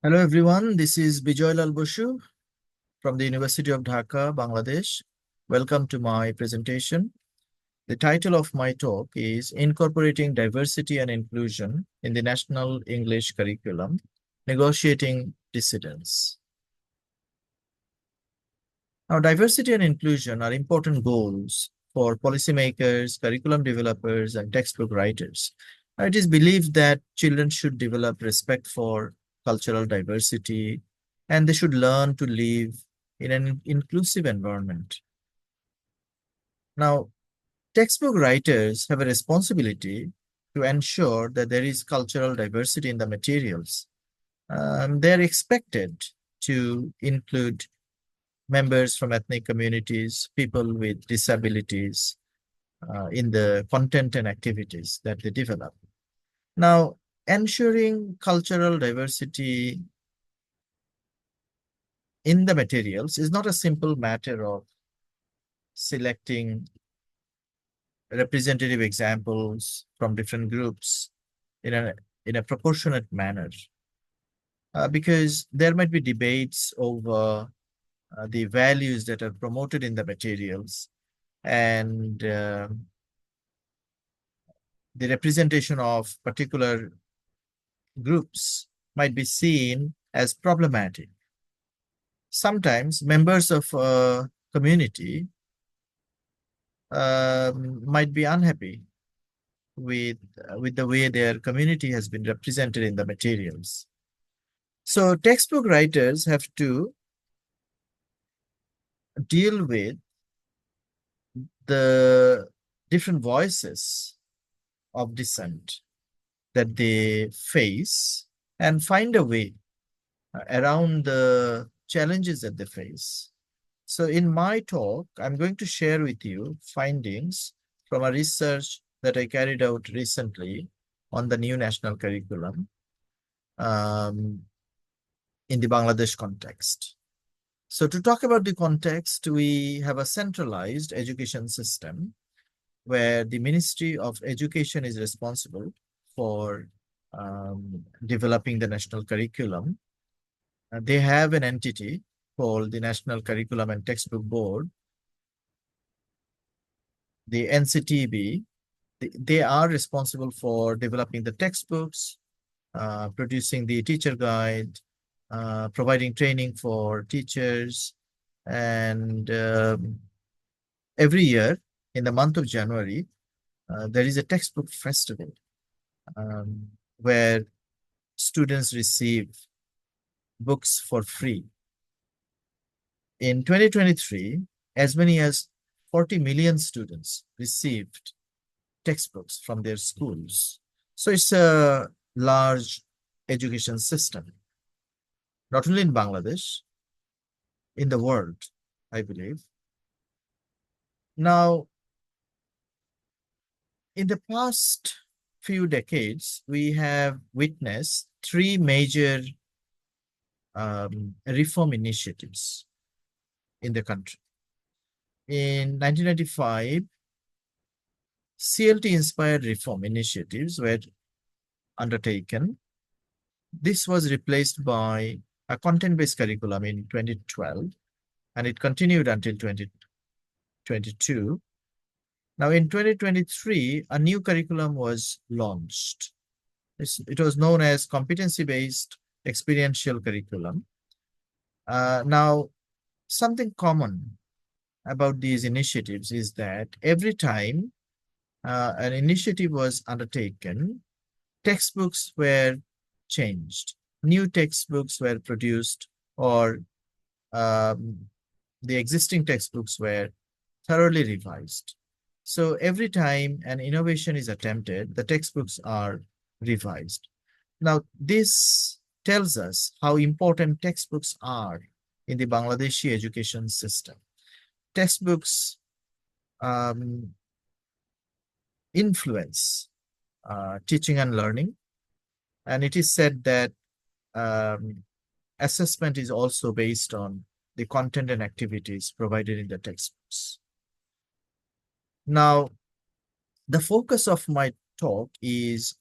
Hello everyone, this is Bijoy Basu from the University of Dhaka, Bangladesh. Welcome to my presentation. The title of my talk is Incorporating Diversity and Inclusion in the National English Curriculum, Negotiating Dissidence. Now, diversity and inclusion are important goals for policymakers, curriculum developers, and textbook writers. It is believed that children should develop respect for cultural diversity and they should learn to live in an inclusive environment. Now, textbook writers have a responsibility to ensure that there is cultural diversity in the materials. They're expected to include members from ethnic communities, people with disabilities in the content and activities that they develop. Now, ensuring cultural diversity in the materials is not a simple matter of selecting representative examples from different groups in a proportionate manner, because there might be debates over the values that are promoted in the materials and the representation of particular groups might be seen as problematic. Sometimes members of a community might be unhappy with the way their community has been represented in the materials. So textbook writers have to deal with the different voices of dissent that they face and find a way around the challenges that they face. So in my talk, I'm going to share with you findings from a research that I carried out recently on the new national curriculum um, in the Bangladesh context. So to talk about the context, we have a centralized education system where the Ministry of Education is responsible for developing the national curriculum. They have an entity called the National Curriculum and Textbook Board, the NCTB. They are responsible for developing the textbooks, producing the teacher guide, providing training for teachers, and every year in the month of January, there is a textbook festival where students receive books for free. In 2023, as many as 40 million students received textbooks from their schools. So it's a large education system, not only in Bangladesh, in the world, I believe. Now, in the past few decades, we have witnessed three major reform initiatives in the country. In 1995, CLT-inspired reform initiatives were undertaken. This was replaced by a content-based curriculum in 2012, and it continued until 2022. Now, in 2023, a new curriculum was launched. It was known as competency-based experiential curriculum. Now, something common about these initiatives is that every time an initiative was undertaken, textbooks were changed, new textbooks were produced, or the existing textbooks were thoroughly revised. So every time an innovation is attempted, the textbooks are revised. Now, this tells us how important textbooks are in the Bangladeshi education system. Textbooks influence teaching and learning, and it is said that assessment is also based on the content and activities provided in the textbooks. Now, the focus of my talk is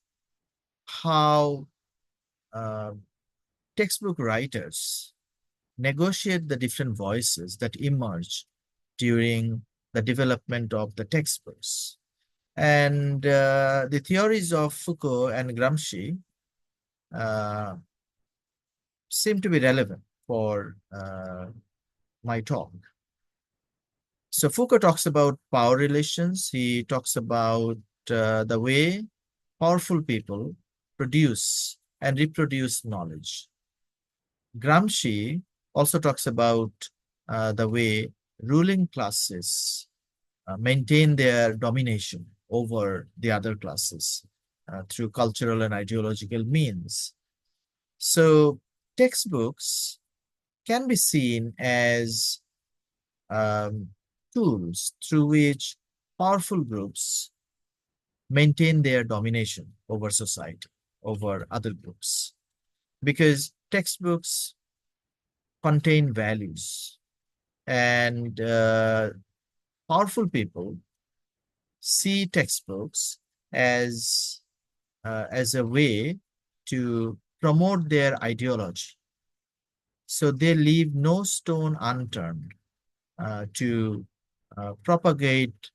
how textbook writers negotiate the different voices that emerge during the development of the textbooks. And the theories of Foucault and Gramsci uh, seem to be relevant for my talk. So Foucault talks about power relations. He talks about the way powerful people produce and reproduce knowledge. Gramsci also talks about the way ruling classes maintain their domination over the other classes through cultural and ideological means. So textbooks can be seen as um, tools through which powerful groups maintain their domination over society, over other groups, because textbooks contain values, and powerful people see textbooks as a way to promote their ideology. So they leave no stone unturned to propagate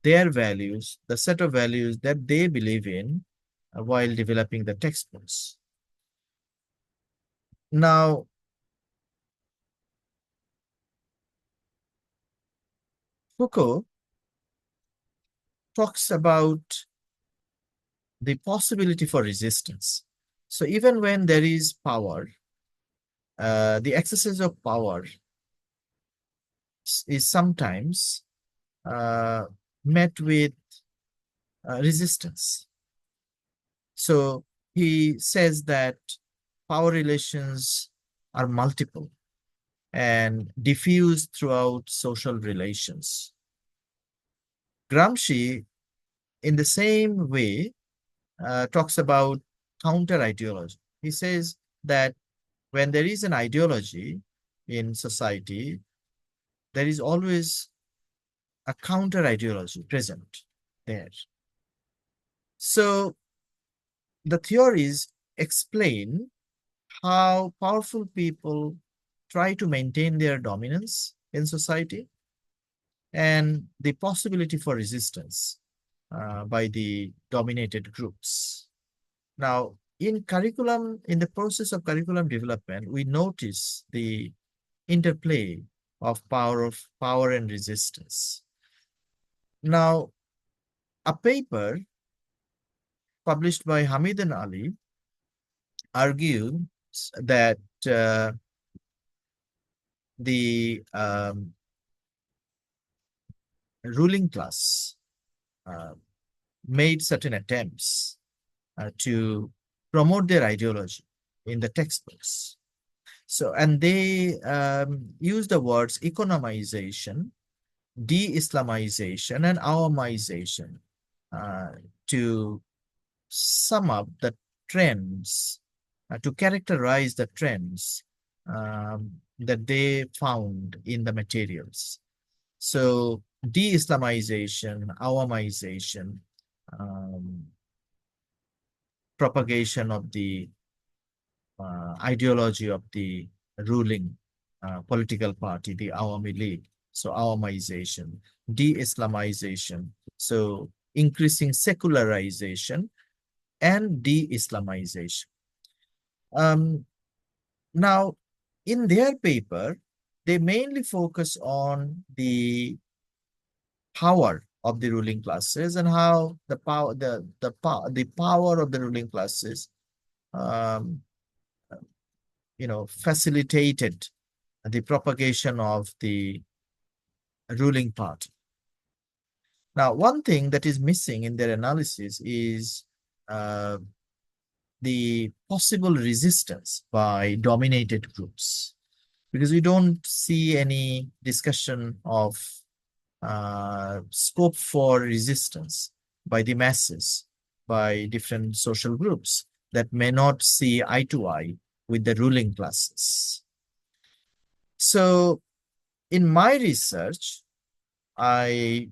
their values, the set of values that they believe in while developing the textbooks. Now, Foucault talks about the possibility for resistance. So even when there is power, the exercise of power is sometimes uh, met with resistance. So he says that power relations are multiple and diffuse throughout social relations. Gramsci, in the same way, talks about counter ideology. He says that when there is an ideology in society, there is always a counter ideology present there. So the theories explain how powerful people try to maintain their dominance in society and the possibility for resistance by the dominated groups. Now, in the process of curriculum development, we notice the interplay of power and resistance. Now, a paper published by Hamid and Ali argues that the ruling class uh, made certain attempts to promote their ideology in the textbooks. So, and they use the words economization, de-Islamization, and Awamization to sum up the trends, to characterize the trends that they found in the materials. So de-Islamization, Awamization, propagation of the ideology of the ruling political party, the Awami League. So Awamization, de-Islamization, so increasing secularization and de-Islamization. Now, in their paper, they mainly focus on the power of the ruling classes and how the power of the ruling classes facilitated the propagation of the ruling party. Now, one thing that is missing in their analysis is the possible resistance by dominated groups, because we don't see any discussion of scope for resistance by the masses, by different social groups that may not see eye to eye with the ruling classes. So in my research, I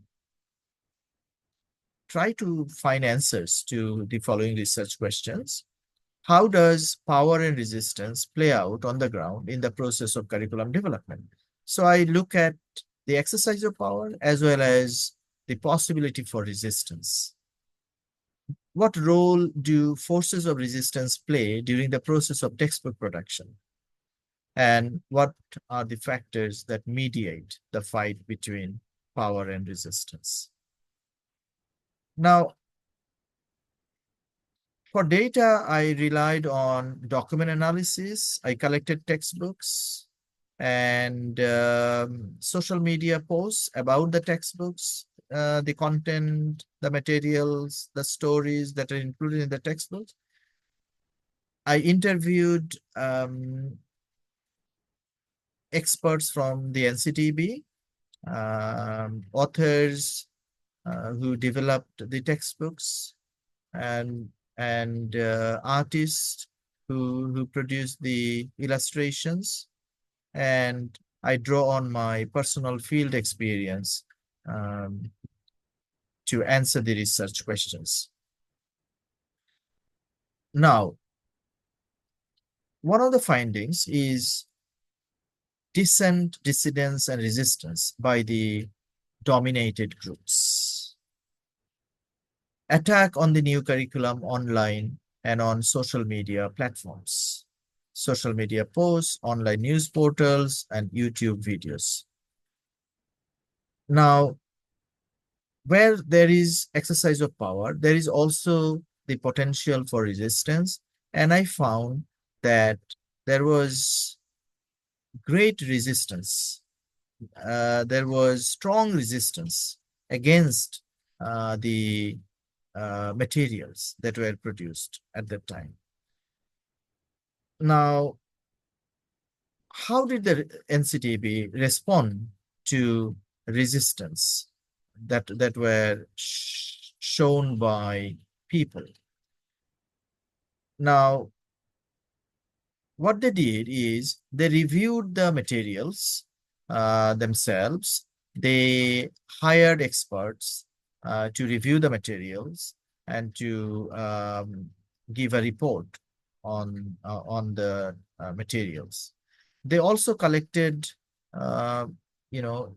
try to find answers to the following research questions. how does power and resistance play out on the ground in the process of curriculum development? So I look at the exercise of power as well as the possibility for resistance. What role do forces of resistance play during the process of textbook production? And what are the factors that mediate the fight between power and resistance? Now, for data, I relied on document analysis. I collected textbooks and social media posts about the textbooks, the content, the materials, the stories that are included in the textbooks. I interviewed experts from the NCTB, authors who developed the textbooks, and artists who produce the illustrations, and I draw on my personal field experience to answer the research questions. Now, one of the findings is dissent, dissidence, and resistance by the dominated groups. Attack on the new curriculum online and on social media platforms, social media posts, online news portals, and YouTube videos. Now, where there is exercise of power, there is also the potential for resistance. And I found that there was great resistance. There was strong resistance against the materials that were produced at that time. Now, how did the NCTB respond to resistance that were shown by people? Now, what they did is they reviewed the materials themselves. They hired experts to review the materials and to give a report on the materials. They also collected, you know,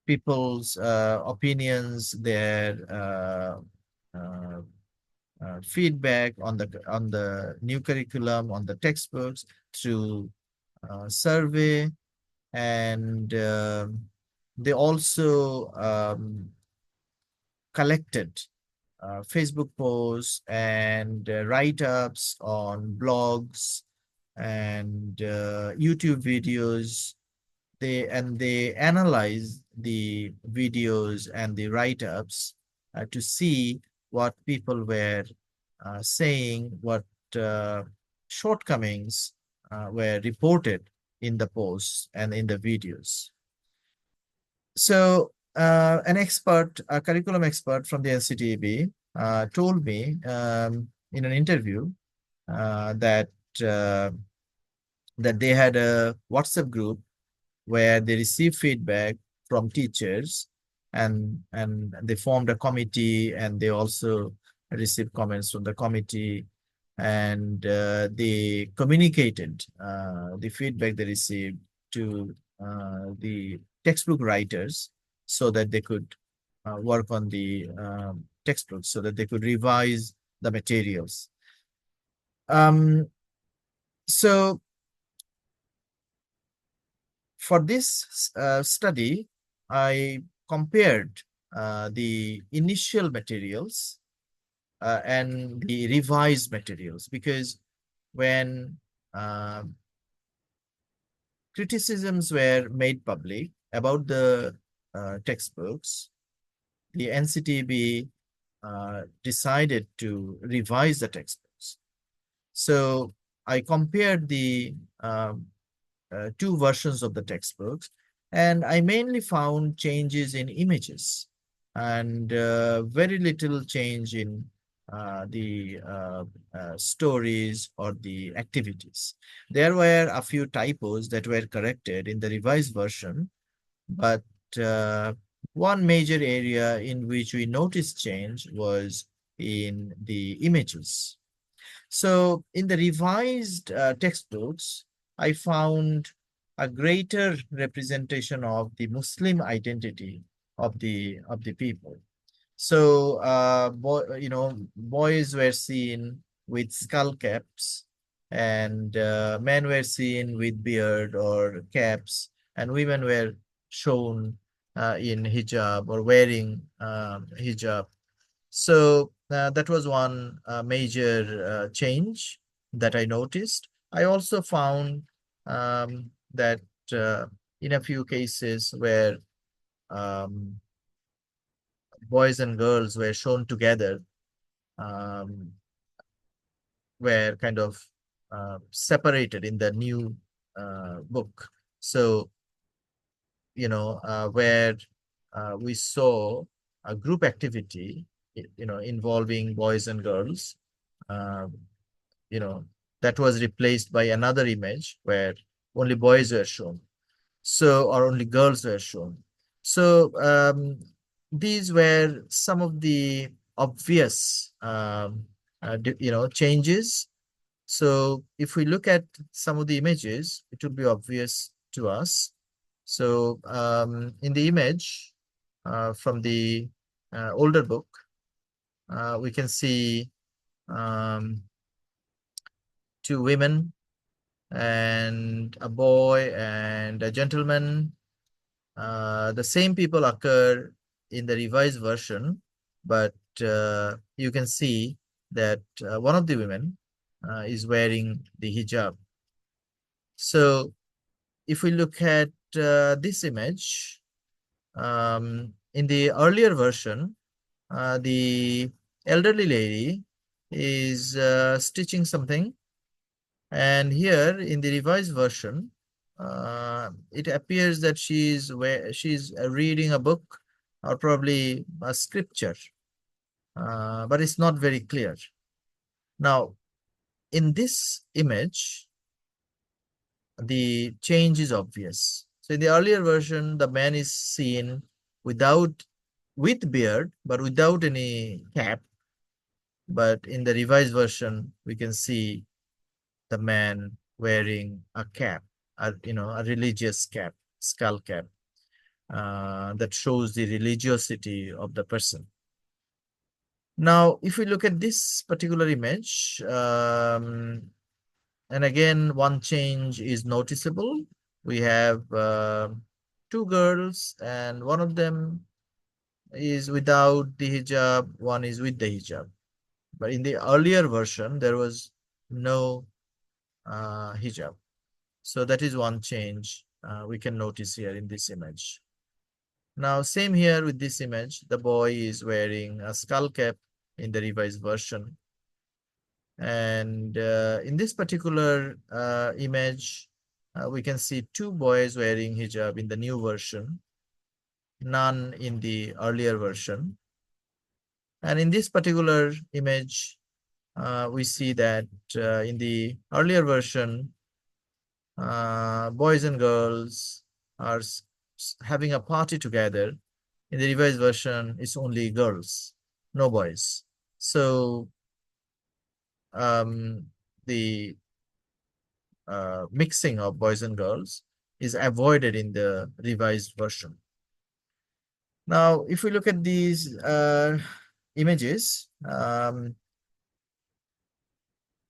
people's opinions, their feedback on the new curriculum, on the textbooks through survey, and they also collected Facebook posts and write-ups on blogs and YouTube videos. They analyze the videos and the write-ups to see what people were saying, what shortcomings were reported in the posts and in the videos. So an expert, a curriculum expert from the NCTB told me in an interview that that they had a WhatsApp group where they received feedback from teachers, and they formed a committee, and they also received comments from the committee, and they communicated the feedback they received to the textbook writers so that they could work on the textbooks, so that they could revise the materials. So for this study, I compared the initial materials and the revised materials, because when criticisms were made public about the textbooks, the NCTB decided to revise the textbooks. So I compared the two versions of the textbooks, and I mainly found changes in images and very little change in the stories or the activities. There were a few typos that were corrected in the revised version, but one major area in which we noticed change was in the images. So in the revised textbooks, I found a greater representation of the Muslim identity of the people. So, boys were seen with skull caps, and men were seen with beard or caps, and women were shown in hijab or wearing hijab. So that was one major change that I noticed. I also found that in a few cases where um, boys and girls were shown together, um, were kind of separated in the new book. So, where we saw a group activity, involving boys and girls, um, you know, that was replaced by another image where only boys were shown. So, or only girls were shown. So, these were some of the obvious, changes. So, if we look at some of the images, it will be obvious to us. So, in the image from the older book, we can see um, two women and a boy and a gentleman. The same people occur in the revised version, but you can see that one of the women is wearing the hijab. So if we look at this image, in the earlier version, the elderly lady is stitching something, and here in the revised version, it appears that she's reading a book or probably a scripture, but it's not very clear. Now, in this image, the change is obvious. So in the earlier version, the man is seen with beard, but without any cap. But in the revised version, we can see the man wearing a cap, a religious cap, skull cap, that shows the religiosity of the person. Now, if we look at this particular image, and again, one change is noticeable. We have two girls, and one of them is without the hijab, one is with the hijab. But in the earlier version, there was no hijab. So that is one change we can notice here in this image. Now, same here with this image, the boy is wearing a skull cap in the revised version. And in this particular image, we can see two boys wearing hijab in the new version, none in the earlier version. And in this particular image, we see that in the earlier version, boys and girls are having a party together. In the revised version, it's only girls, no boys. So the mixing of boys and girls is avoided in the revised version. Now, if we look at these images,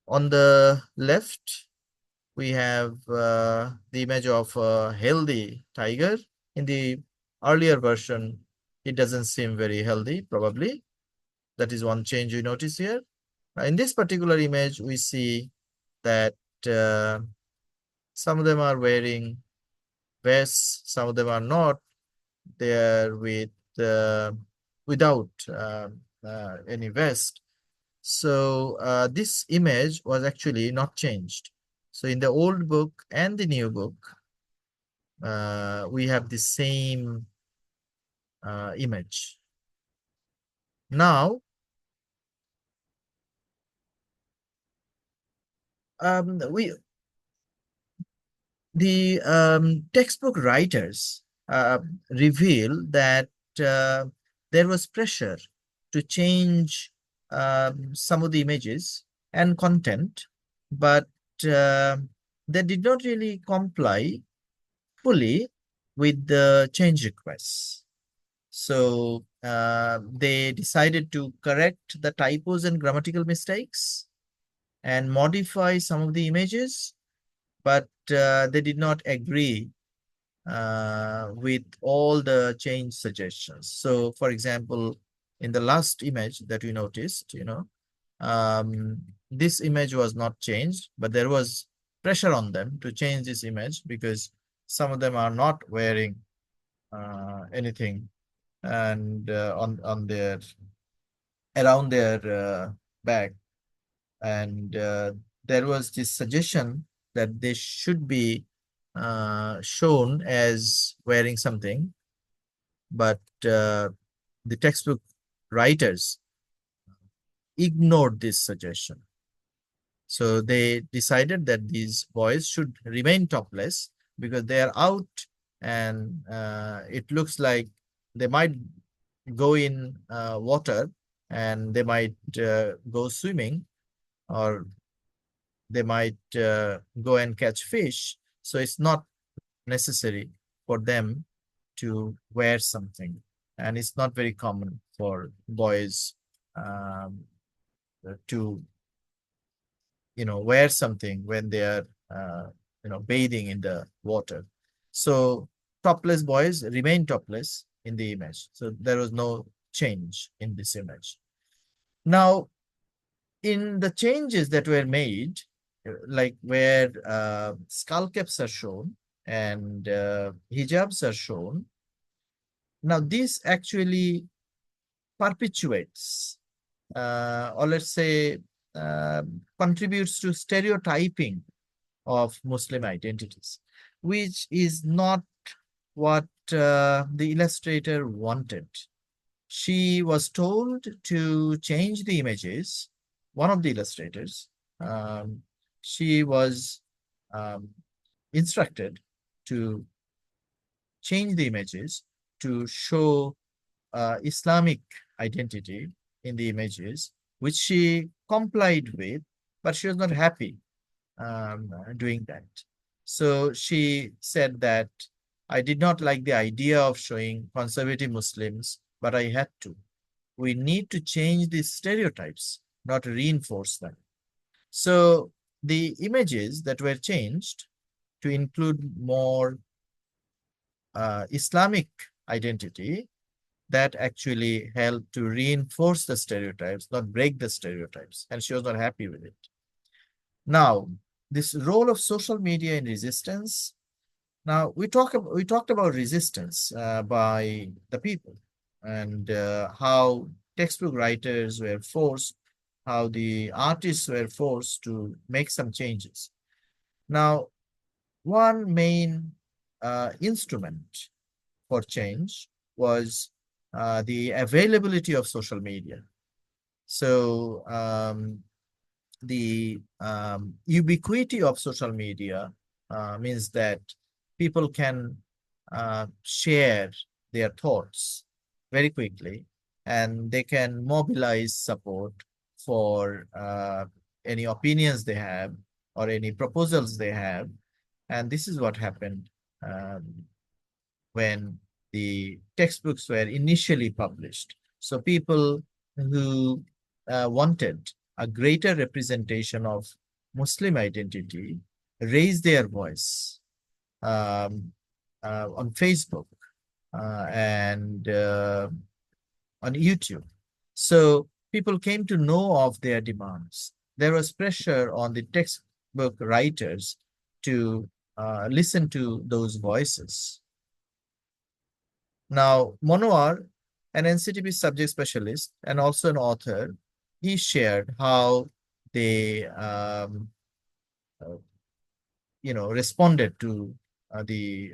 on the left, we have the image of a healthy tiger. In the earlier version, it doesn't seem very healthy, probably. That is one change you notice here. In this particular image, we see that some of them are wearing vests, some of them are not. They are without any vest. So this image was actually not changed. So in the old book and the new book, we have the same image. Now, the textbook writers reveal that there was pressure to change some of the images and content, but uh, they did not really comply fully with the change requests. So they decided to correct the typos and grammatical mistakes and modify some of the images, but they did not agree with all the change suggestions. So, for example, in the last image that we noticed, this image was not changed, but there was pressure on them to change this image because some of them are not wearing anything and on their around their back, and there was this suggestion that they should be shown as wearing something, but the textbook writers ignored this suggestion. So they decided that these boys should remain topless because they are out, and it looks like they might go in water, and they might go swimming, or they might go and catch fish. So it's not necessary for them to wear something. And it's not very common for boys to, wear something when they are, bathing in the water. So topless boys remain topless in the image. So there was no change in this image. Now, in the changes that were made, like where skull caps are shown and hijabs are shown, now this actually perpetuates or let's say uh, contributes to stereotyping of Muslim identities, which is not what the illustrator wanted. She was told to change the images. One of the illustrators, um, she was um, instructed to change the images to show Islamic identity in the images, which she complied with, but she was not happy doing that. So she said that I did not like the idea of showing conservative Muslims, but I had to. We need to change these stereotypes, not reinforce them. So the images that were changed to include more Islamic identity, that actually helped to reinforce the stereotypes, not break the stereotypes. And she was not happy with it. Now, this role of social media in resistance. Now, we talked about resistance by the people, and how textbook writers were forced, how the artists were forced to make some changes. Now, one main instrument for change was the availability of social media. So the ubiquity of social media means that people can share their thoughts very quickly, and they can mobilize support for any opinions they have or any proposals they have. And this is what happened when the textbooks were initially published. So people who wanted a greater representation of Muslim identity raised their voice on Facebook and on YouTube. So people came to know of their demands. There was pressure on the textbook writers to listen to those voices. Now, Monowar, an NCTP subject specialist and also an author, he shared how they, responded to the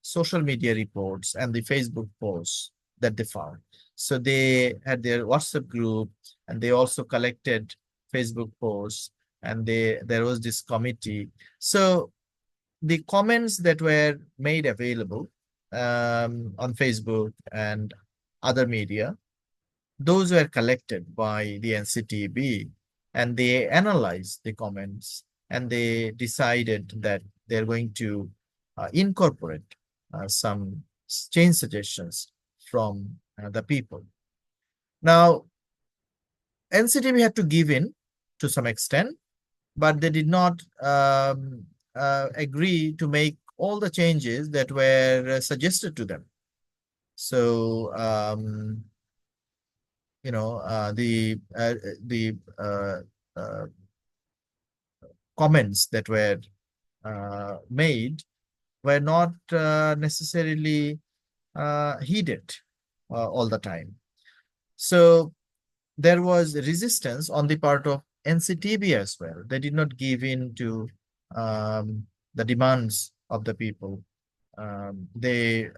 social media reports and the Facebook posts that they found. So they had their WhatsApp group, and they also collected Facebook posts, and there was this committee. So the comments that were made available on Facebook and other media, those were collected by the NCTB, and they analyzed the comments, and they decided that they're going to incorporate some change suggestions from the people. Now, NCTB had to give in to some extent, but they did not agree to make all the changes that were suggested to them. So, the uh, comments that were made were not necessarily heeded all the time. So there was resistance on the part of NCTB as well. They did not give in to the demands of the people. They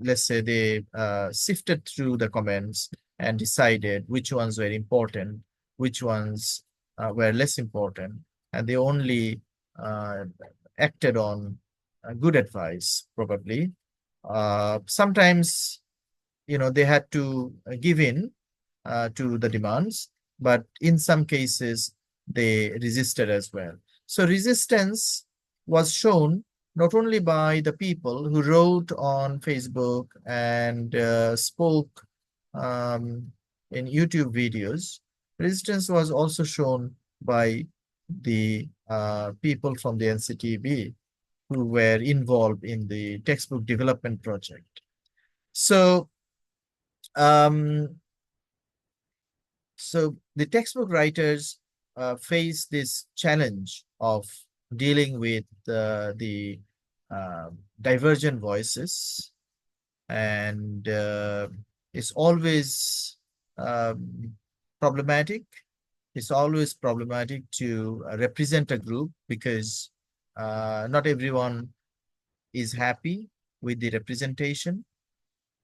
let's say they sifted through the comments and decided which ones were important, which ones were less important, and they only uh, acted on good advice, probably. Sometimes, they had to give in to the demands, but in some cases, they resisted as well. So resistance was shown not only by the people who wrote on Facebook and spoke um, in YouTube videos, resistance was also shown by the people from the NCTB who were involved in the textbook development project. So, um, so the textbook writers face this challenge of dealing with the divergent voices, and it's always um, problematic. It's always problematic to represent a group because not everyone is happy with the representation.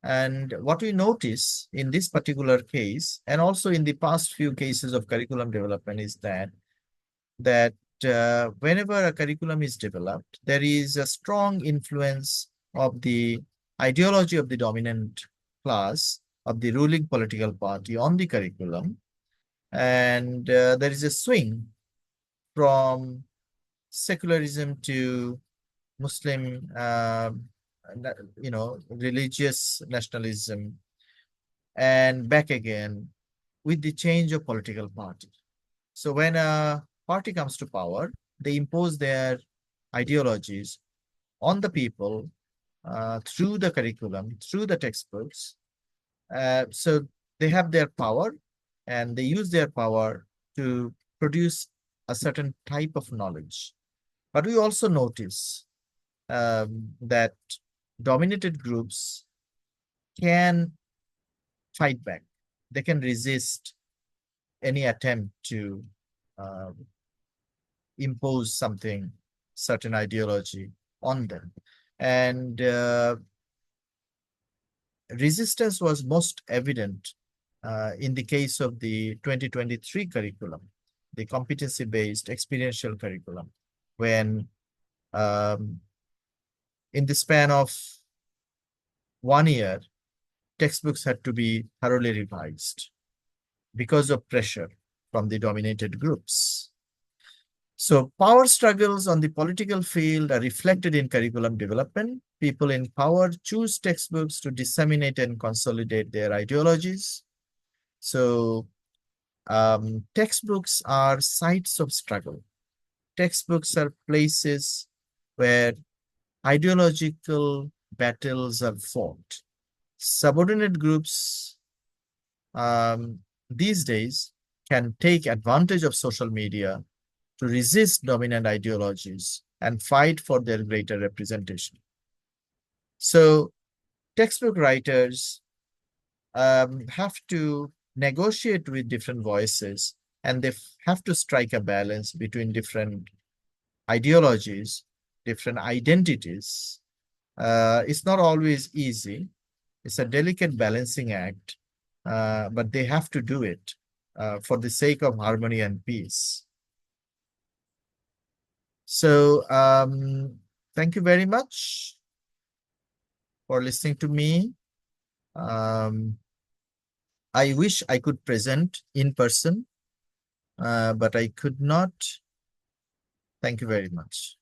And what we notice in this particular case, and also in the past few cases of curriculum development, is that whenever a curriculum is developed, there is a strong influence of the ideology of the dominant class of the ruling political party on the curriculum, and there is a swing from secularism to Muslim, religious nationalism, and back again with the change of political party. So when a party comes to power, they impose their ideologies on the people through the curriculum, through the textbooks. So they have their power, and they use their power to produce a certain type of knowledge. But we also notice that dominated groups can fight back. They can resist any attempt to uh, impose something, certain ideology on them. And resistance was most evident in the case of the 2023 curriculum, the competency-based experiential curriculum, when um, in the span of 1 year, textbooks had to be thoroughly revised because of pressure from the dominated groups. So power struggles on the political field are reflected in curriculum development. People in power choose textbooks to disseminate and consolidate their ideologies. So textbooks are sites of struggle. Textbooks are places where ideological battles are fought. Subordinate groups these days can take advantage of social media to resist dominant ideologies and fight for their greater representation. So textbook writers have to negotiate with different voices, and they have to strike a balance between different ideologies, different identities. It's not always easy. It's a delicate balancing act, but they have to do it for the sake of harmony and peace. So thank you very much for listening to me. Um, I wish I could present in person, but I could not. Thank you very much.